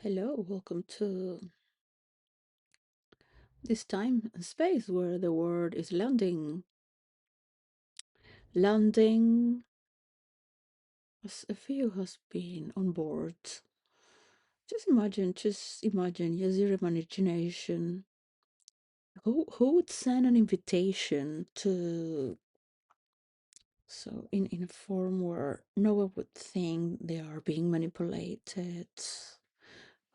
Hello, welcome to this time and space where the word is landing. Landing, as a few has been on board. Just imagine, use your imagination. Who would send an invitation to in a form where no one would think they are being manipulated?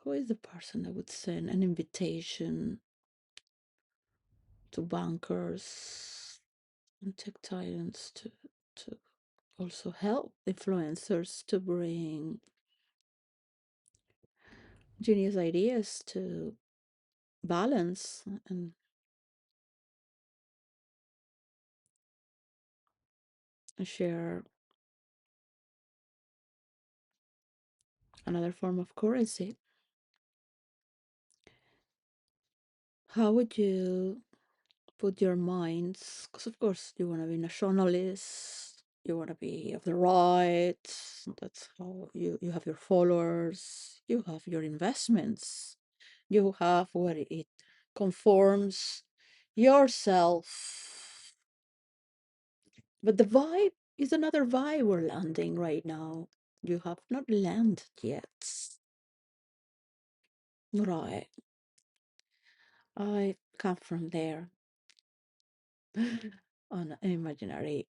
Who is the person that would send an invitation to bankers and tech titans to also help influencers to bring genius ideas to balance and share another form of currency? How would you put your minds? Because, of course, you want to be nationalist, you want to be of the right. That's how you have your followers, you have your investments, you have what it conforms yourself. But the vibe is another vibe we're landing right now. You have not landed yet. Right. I come from there. On imaginary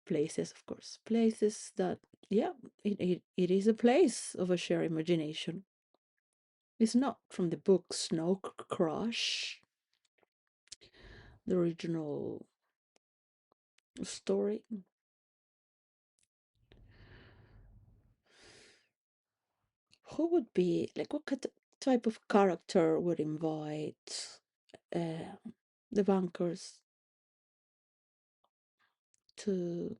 places, of course. Places that, yeah, it is a place of a shared imagination. It's not from the book Snow Crush, the original story. Who would be, like, what type of character would invite uh, the bankers to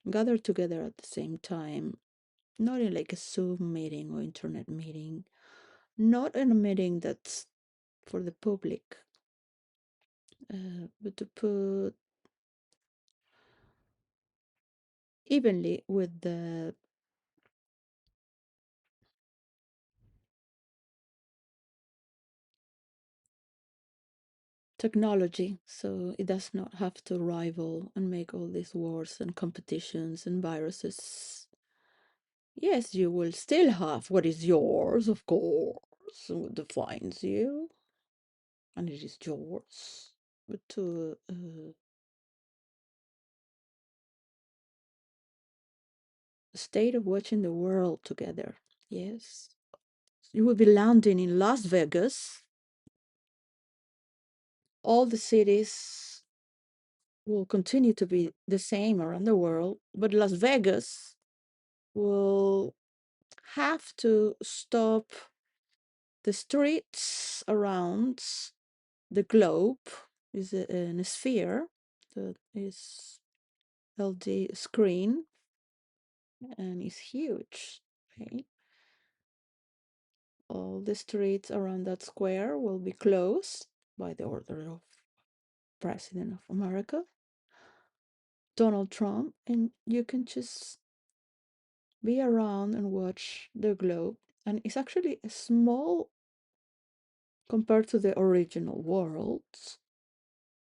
gather together at the same time, not in like a Zoom meeting or internet meeting, not in a meeting that's for the public, but to put evenly with the technology, so it does not have to rival and make all these wars and competitions and viruses. Yes, you will still have what is yours, of course, and what defines you, and it is yours. But to a state of watching the world together, yes. You will be landing in Las Vegas. All the cities will continue to be the same around the world, but Las Vegas will have to stop the streets around the globe is a sphere that is LD screen and is huge. Okay, all the streets around that square will be closed by the order of President of America, Donald Trump, and you can just be around and watch the globe. And it's actually a small compared to the original worlds.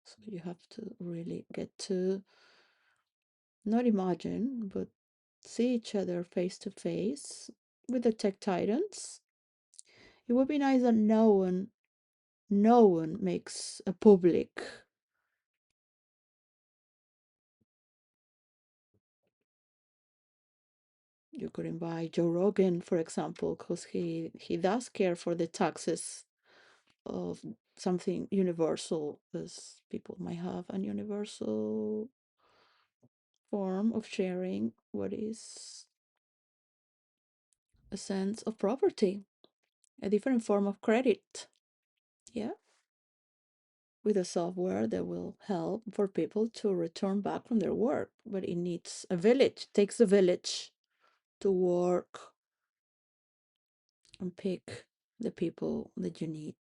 So you have to really get to not imagine, but see each other face to face with the tech titans. It would be nice that no one makes a public. You could invite Joe Rogan, for example, because he does care for the taxes of something universal, as people might have an universal form of sharing what is a sense of property, a different form of credit. Yeah, with a software that will help for people to return back from their work, but it needs a village, takes a village to work and pick the people that you need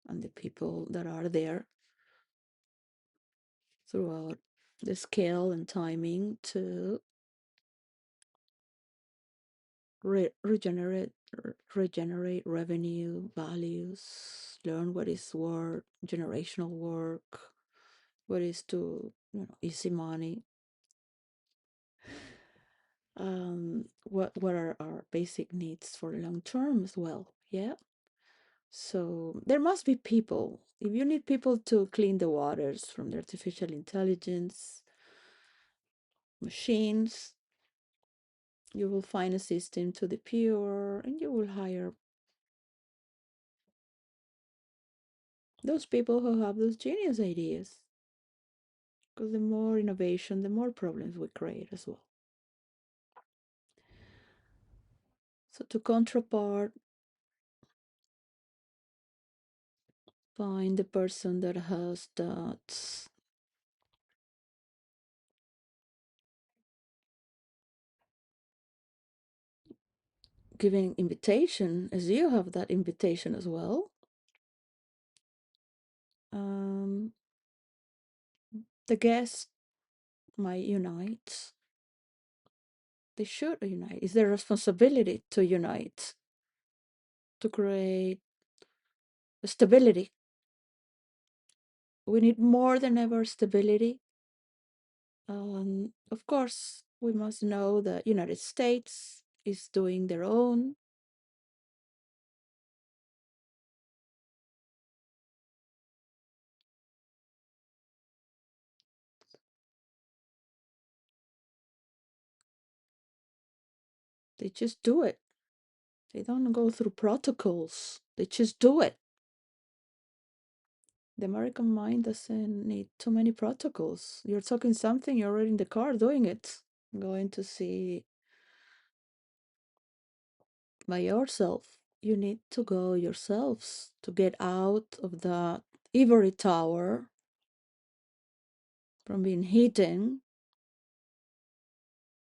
and the people that are there throughout the scale and timing to regenerate revenue, values, learn what is work, generational work, what is to, easy money, what are our basic needs for long term as well. Yeah. So there must be people. If you need people to clean the waters from the artificial intelligence, machines, you will find a system to the pure, and you will hire those people who have those genius ideas. Because the more innovation, the more problems we create as well. So to contrapart, find the person that has that giving invitation, as you have that invitation as well. Um, the guests might unite. They should unite. It's their responsibility to unite, to create stability. We need more than ever stability. Of course, we must know that United States is doing their own. They just do it. They don't go through protocols. They just do it. The American mind doesn't need too many protocols. You're talking something, you're already in the car doing it. Going to see by yourself. You need to go yourselves to get out of the ivory tower from being hidden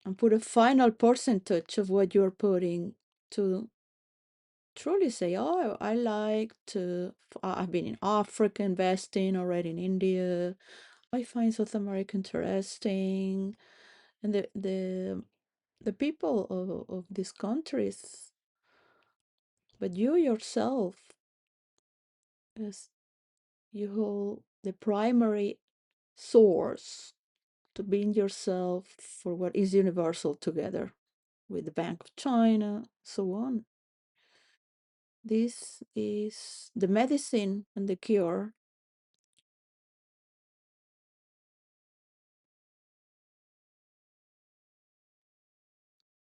and put a final percentage of what you're putting to truly say, oh, I like to, I've been in Africa investing, already in India. I find South America interesting. And the people of these countries, but you yourself, as you hold the primary source to being yourself for what is universal together with the Bank of China, so on. This is the medicine and the cure.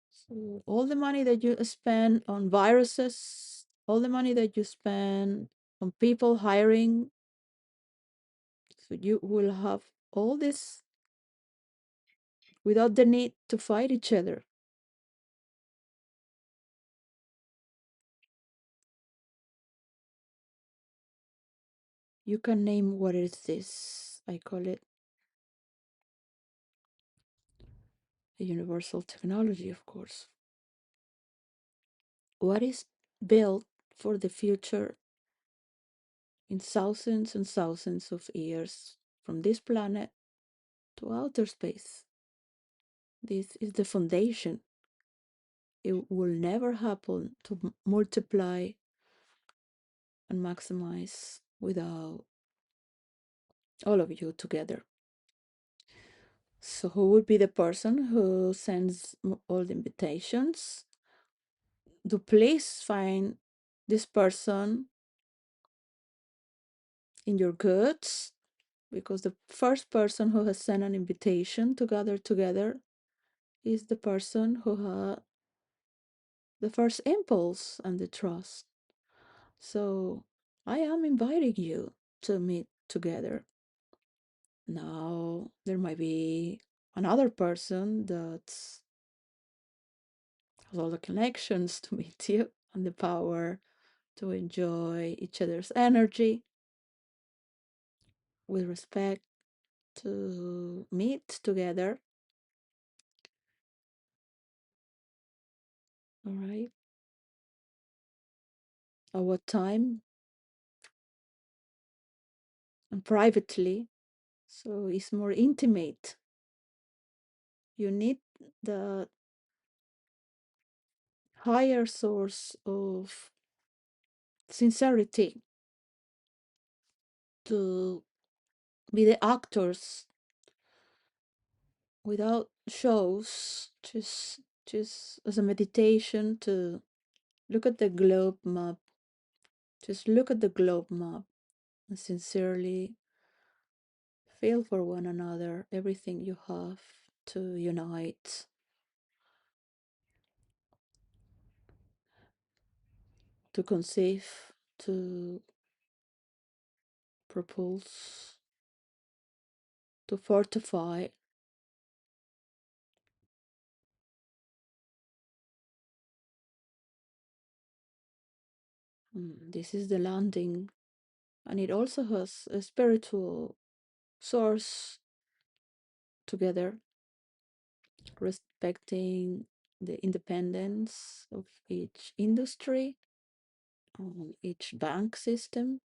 So all the money that you spend on viruses, all the money that you spend on people hiring, so you will have all this without the need to fight each other. You can name what is this. I call it a universal technology, of course. What is built for the future in thousands and thousands of years from this planet to outer space? This is the foundation. It will never happen to multiply and maximize without all of you together. So, who would be the person who sends all the invitations? Do please find this person in your goods, because the first person who has sent an invitation to gather together is the person who had the first impulse and the trust. So I am inviting you to meet together. Now, there might be another person that has all the connections to meet you and the power to enjoy each other's energy with respect, to meet together. All right. At what time and privately. So it's more intimate. You need the higher source of sincerity, to be the actors without shows, just as a meditation, to look at the globe map. Just look at the globe map and sincerely feel for one another everything you have to unite, to conceive, to propulse, to fortify. This is the landing, and it also has a spiritual source together, respecting the independence of each industry, each bank system,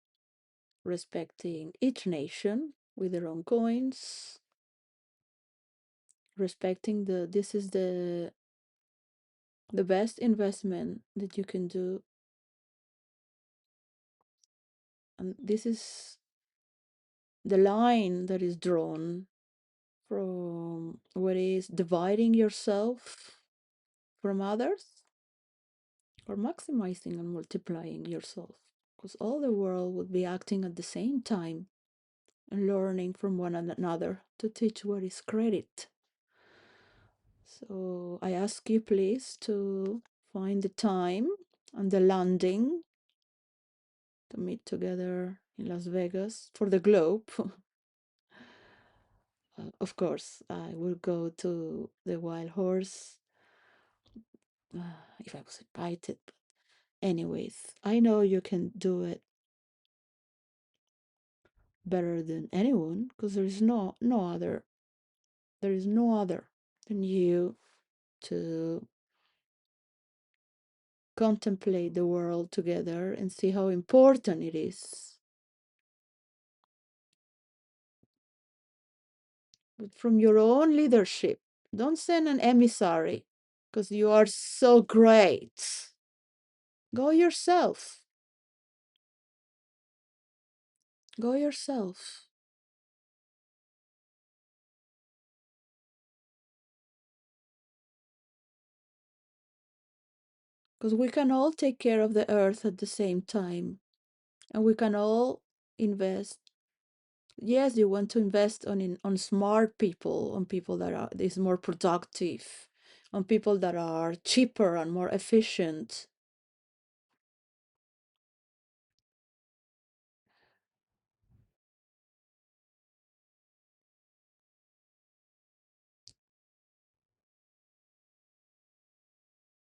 respecting each nation with their own coins, respecting this is the best investment that you can do, and this is the line that is drawn from what is dividing yourself from others or maximizing and multiplying yourself, because all the world would be acting at the same time and learning from one another to teach what is credit. So I ask you please to find the time and the landing to meet together in Las Vegas for the globe. Of course, I will go to the Wild Horse if I was invited. But anyways, I know you can do it better than anyone because there is no other than you to contemplate the world together and see how important it is. But from your own leadership, don't send an emissary because you are so great. Go yourself. Go yourself. Because we can all take care of the earth at the same time. And we can all invest. Yes, you want to invest on smart people, on people that are is more productive, on people that are cheaper and more efficient.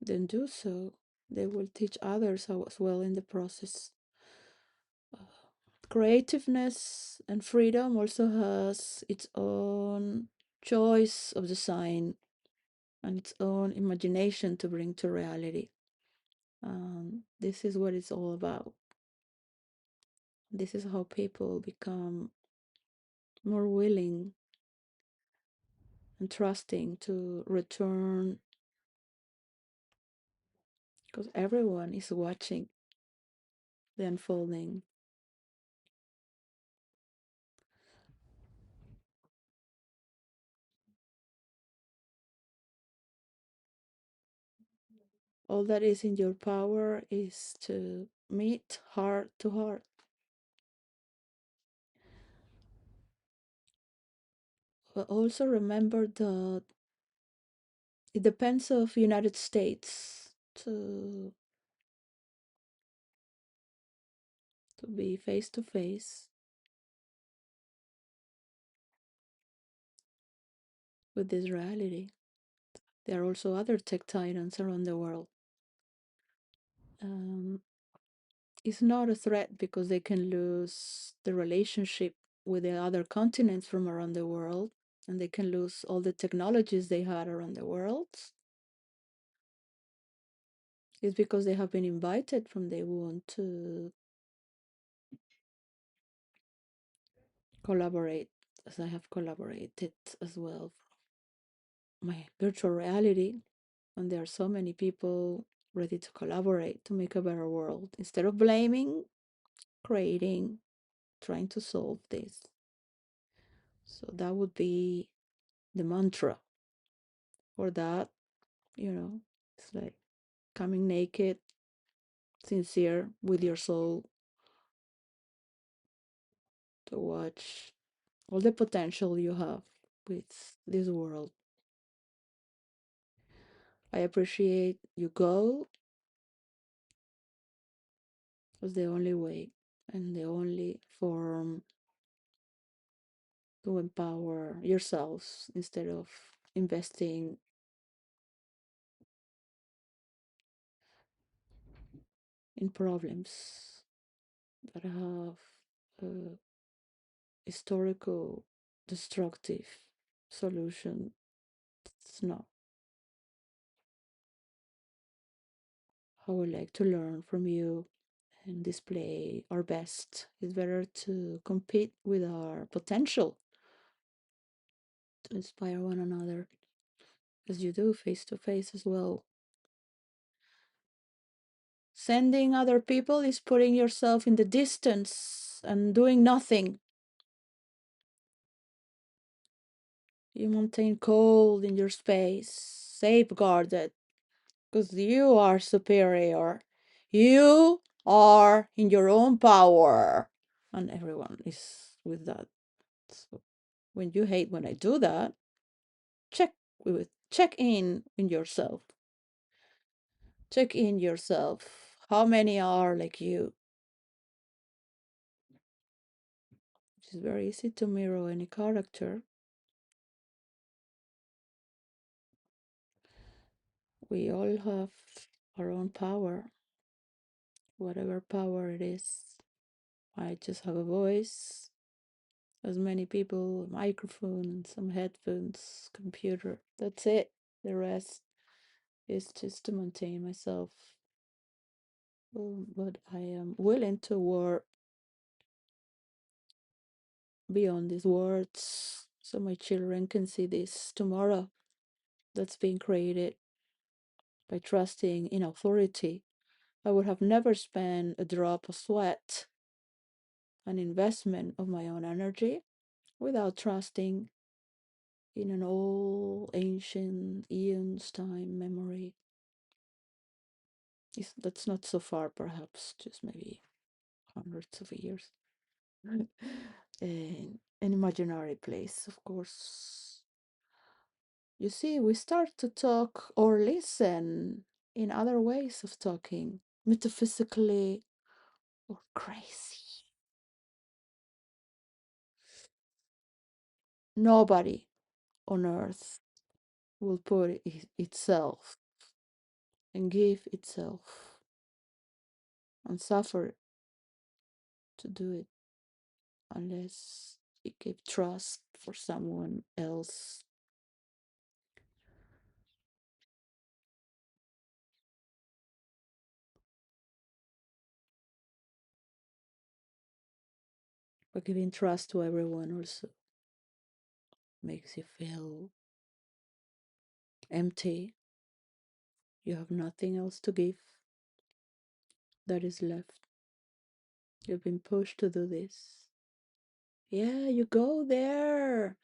Then do so. They will teach others how as well in the process. Creativeness and freedom also has its own choice of design and its own imagination to bring to reality. This is what it's all about. This is how people become more willing and trusting to return because everyone is watching the unfolding. All that is in your power is to meet heart to heart. But also remember that it depends of United States to be face to face with this reality. There are also other tech titans around the world. Um, it's not a threat because they can lose the relationship with the other continents from around the world and they can lose all the technologies they had around the world. It's because they have been invited from day one to collaborate, as I have collaborated as well. My virtual reality, and there are so many people ready to collaborate to make a better world instead of blaming, creating, trying to solve this. So that would be the mantra for that, you know, it's like coming naked, sincere with your soul to watch all the potential you have with this world. I appreciate you go as the only way and the only form to empower yourselves instead of investing in problems that have a historical destructive solution. It's not how we like to learn from you and display our best. It's better to compete with our potential to inspire one another as you do face to face as well. Sending other people is putting yourself in the distance and doing nothing. You maintain cold in your space, safeguarded, because you are superior. You are in your own power. And everyone is with that. So when you hate when I do that, check in yourself. Check in yourself. How many are like you? It's very easy to mirror any character. We all have our own power, whatever power it is. I just have a voice, as many people, a microphone, some headphones, computer. That's it. The rest is just to maintain myself. But I am willing to work beyond these words so my children can see this tomorrow that's being created by trusting in authority. I would have never spent a drop of sweat, an investment of my own energy, without trusting in an old, ancient, eons time memory. That's not so far, perhaps, just maybe hundreds of years. An imaginary place, of course. You see, we start to talk or listen in other ways of talking, metaphysically or crazy. Nobody on earth will put itself and give itself and suffer to do it unless it give trust for someone else. But giving trust to everyone also makes you feel empty. You have nothing else to give that is left. You've been pushed to do this. Yeah, you go there.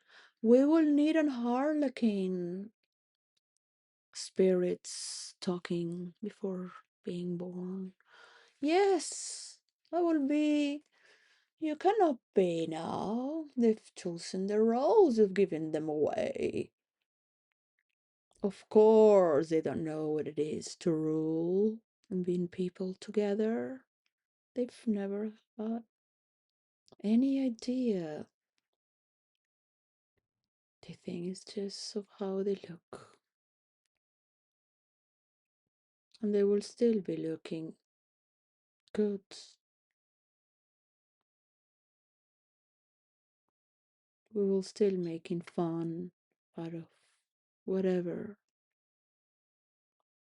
We will need an harlequin. Spirits talking before being born. Yes, I will be. You cannot be now. They've chosen their roles, you've given them away. Of course, they don't know what it is to rule and being people together. They've never had any idea. They think it's just of how they look. And they will still be looking good. We will still making fun out of whatever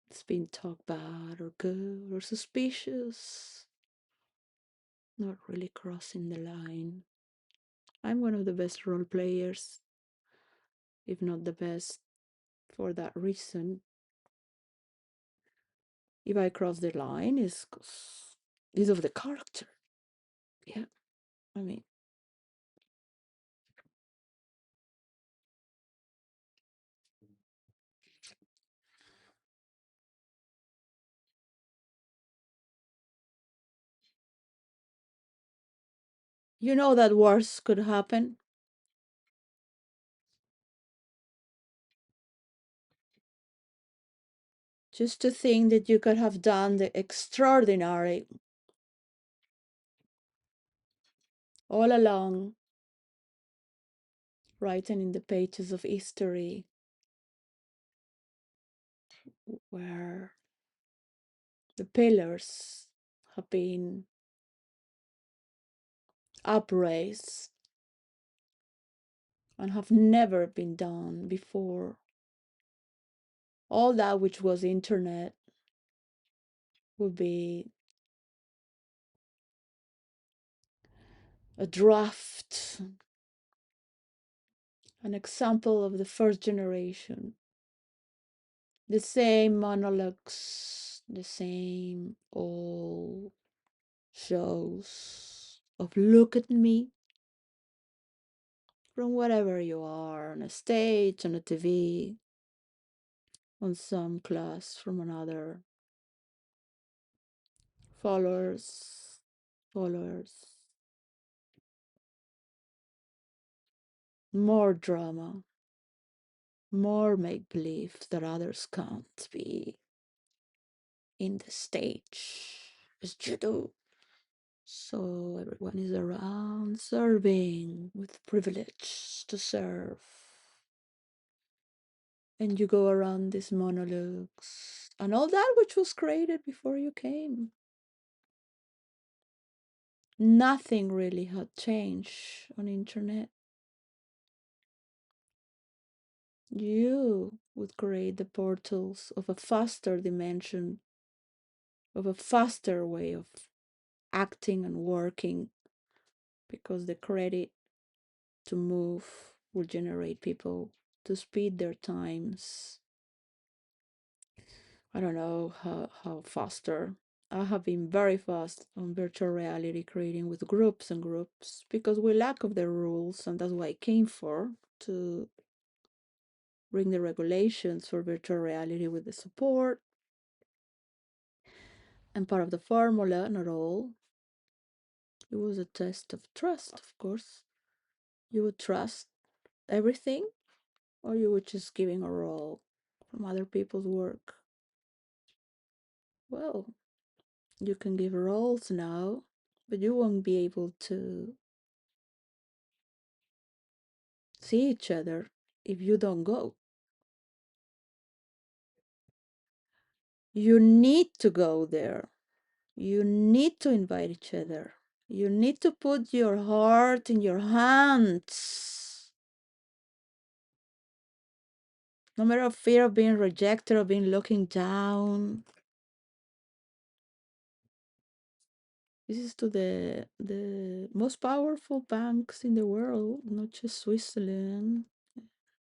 it's been talked bad or good or suspicious. Not really crossing the line. I'm one of the best role players, if not the best, for that reason. If I cross the line, is of the character. Yeah, I mean, you know that worse could happen. Just to think that you could have done the extraordinary all along, writing in the pages of history, where the pillars have been upraised and have never been done before. All that which was internet would be a draft, an example of the first generation. The same monologues, the same old shows of look at me from wherever you are, on a stage, on a TV, on some class from another. Followers, followers, more drama, more make believe that others can't be in the stage as you do. So everyone is around serving with privilege to serve. And you go around these monologues and all that which was created before you came. Nothing really had changed on internet. You would create the portals of a faster dimension, of a faster way of acting and working, because the credit to move will generate people to speed their times. I don't know how faster. I have been very fast on virtual reality creating with groups and groups because we lack of the rules, and that's why I came for to bring the regulations for virtual reality with the support. And part of the formula, not all, it was a test of trust, of course. You would trust everything, or you would just giving a role from other people's work. Well, you can give roles now, but you won't be able to see each other if you don't go. You need to go there. You need to invite each other. You need to put your heart in your hands. No matter of fear of being rejected or being looking down. This is to the most powerful banks in the world, not just Switzerland,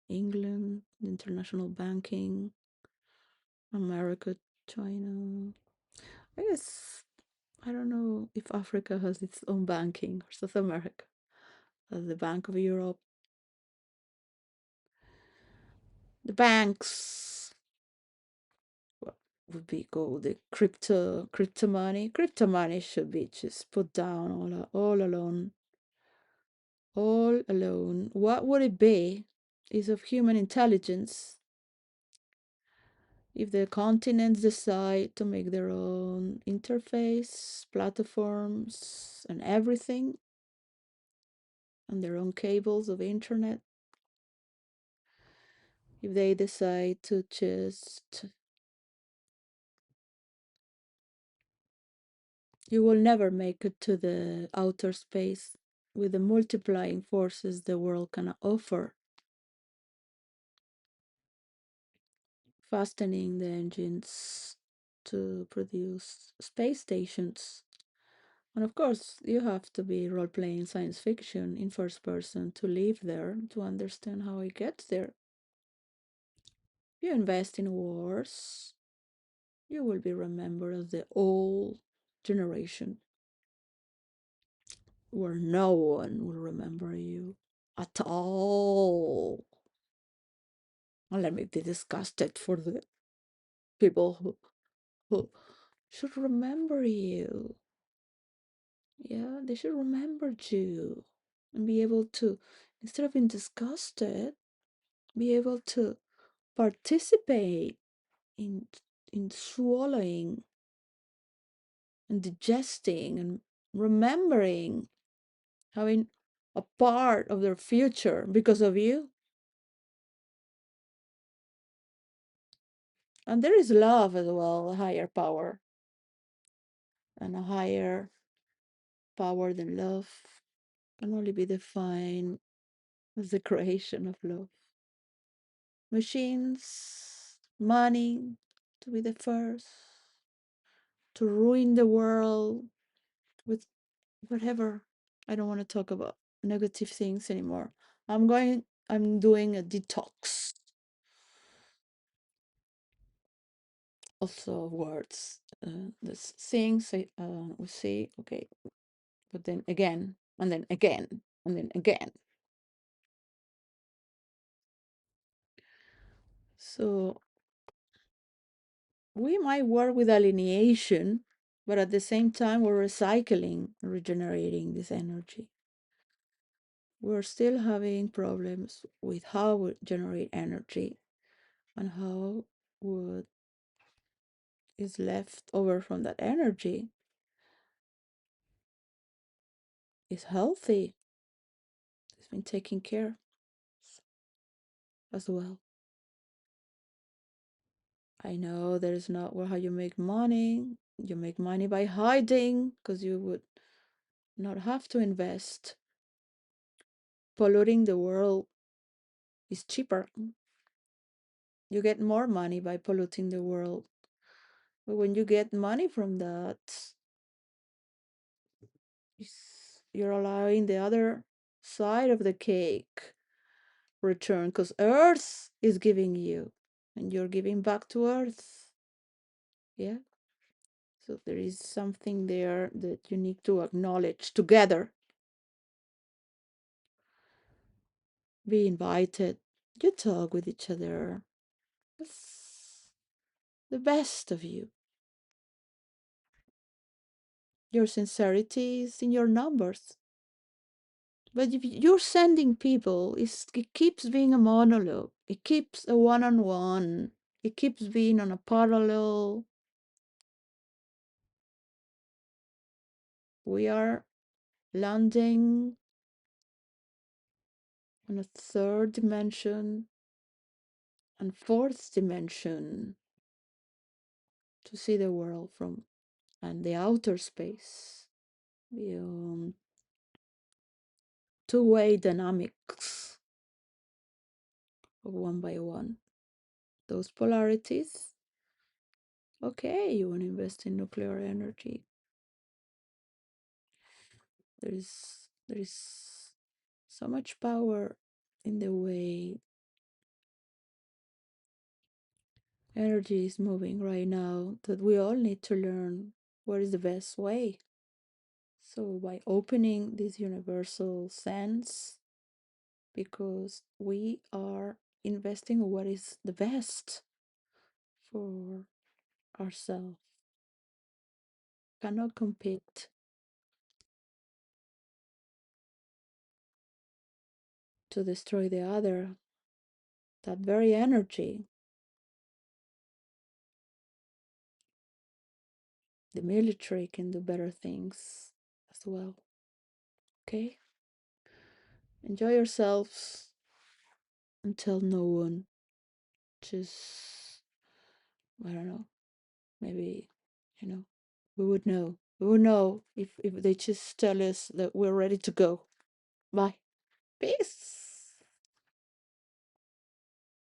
England, international banking, America, China. I guess I don't know if Africa has its own banking or South America as the Bank of Europe. The banks would be called the crypto money. Crypto money should be just put down all alone. All alone. What would it be is of human intelligence if the continents decide to make their own interface, platforms, and everything, and their own cables of internet. If they decide to just, you will never make it to the outer space with the multiplying forces the world can offer. Fastening the engines to produce space stations. And of course, you have to be role playing science fiction in first person to live there to understand how it gets there. You invest in wars, You will be remembered as the old generation where no one will remember you at all. And let me be disgusted for the people who should remember you. Yeah, they should remember you and be able to, instead of being disgusted, be able to participate in swallowing and digesting and remembering, having a part of their future because of you. And there is love as well, a higher power, and a higher power than love can only be defined as the creation of love. Machines, money, to be the first, to ruin the world with whatever. I don't want to talk about negative things anymore. I'm doing a detox also of words. This things we say, okay, but then again, and then again, and then again. So we might work with alienation, but at the same time, we're recycling, regenerating this energy. We're still having problems with how we generate energy and how what is left over from that energy is healthy. It's been taken care as well. I know there is not well how you make money. You make money by hiding because you would not have to invest. Polluting the world is cheaper. You get more money by polluting the world. But when you get money from that, you're allowing the other side of the cake return because Earth is giving you and you're giving back to Earth. Yeah. So there is something there that you need to acknowledge together. Be invited. You talk with each other. That's the best of you. Your sincerity is in your numbers. But if you're sending people, it keeps being a monologue. It keeps a one-on-one. It keeps being on a parallel. We are landing on a third dimension and fourth dimension to see the world from and the outer space beyond two-way dynamics of one by one. Those polarities, okay, you want to invest in nuclear energy. There is so much power in the way energy is moving right now that we all need to learn what is the best way. So by opening this universal sense, because we are investing in what is the best for ourselves, cannot compete to destroy the other. That very energy, the military can do better things as well. Okay? Enjoy yourselves and tell no one. Just, I don't know, maybe, you know, we would know. We would know if they just tell us that we're ready to go. Bye. Peace.